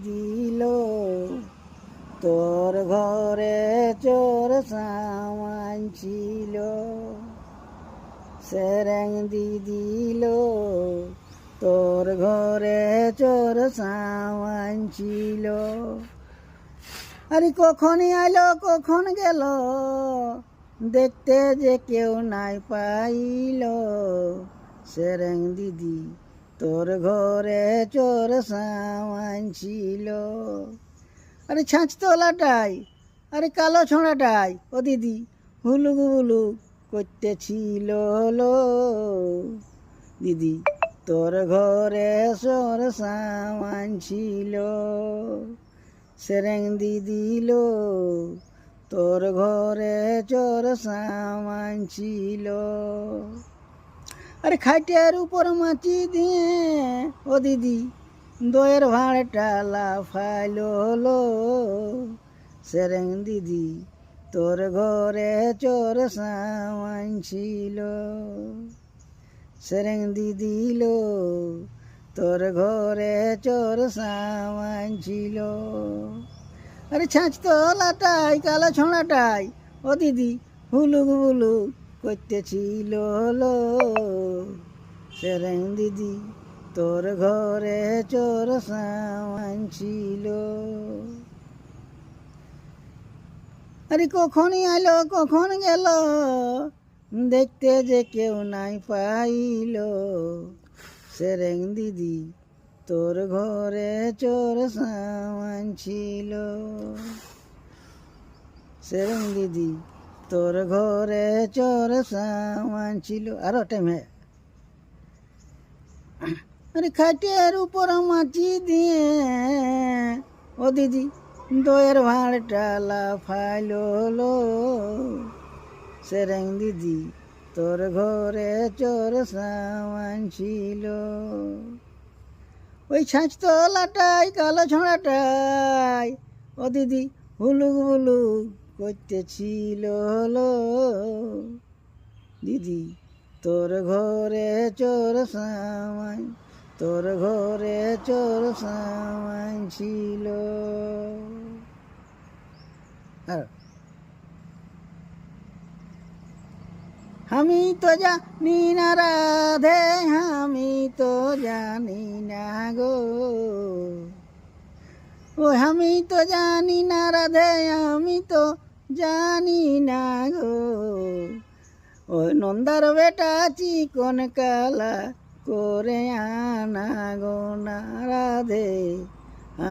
দিল তোর ঘরে চোর সামান ছিল, সেরেং দিল তোর ঘরে চোর সামান ছিল। আরে কখন আইলো কখন গেল, দেখতে যে কেউ নাই পাইল, সেরেং দিদি তোর ঘরে চোর সামান ছিল। আরে ছাঁচতলাটাই, আরে কালো ছড়াটাই ও দিদি হুলুক হুলুক করতেছিল লো, দিদি তোর ঘরে চোর সামান ছিল, সেরেং দিল তোর ঘরে চোর সামান ছিল। আরে খাটিয়ার উপর মাছি দিয়ে ও দিদি দইয়ের ভাঁড়টা লাফাইলো লো, সেরেং দিদি তোর ঘরে চোর সামান ছিল, সেরেং দিল তোর ঘরে চোর সামান ছিল। আরে ছাঁচতলাটাই কালো ছড়াটাই ও দিদি হুলুক হুলুক করতেছিল লো, সেরেং দিদি তোর ঘরে চোর সামান ছিল। আরে কখনই আইলো কখন গেল, দেখতে যে কেউ নাই পাইল, সেরেং দিদি তোর ঘরে চোর সামান ছিল, সেরেং দিদি তোর ঘরে চোর সামান ছিল। আরো টাইম হ্যাঁ। আরে খাটিয়ার উপর মাছি দিয়ে ও দিদি দইয়ের ভাঁড়টা লাফাইলো লো, সেরেং দিদি তোর ঘরে চোর সামান ছিল। ওই ছাঁচতলাটাই কালো ছড়াটাই ও দিদি হুলুক হুলুক করতেছিল লো, দিদি তোর ঘরে চোর সামান, তোর ঘরে চোর সামান ছিল। আর আমি তো জানি না রাধে, আমি তো জানি না গো, ও আমি তো জানি না রাধে, আমি তো জানি না গো, ওই নন্দার বেটা চিকন কালা করে আনা গো না রাধে।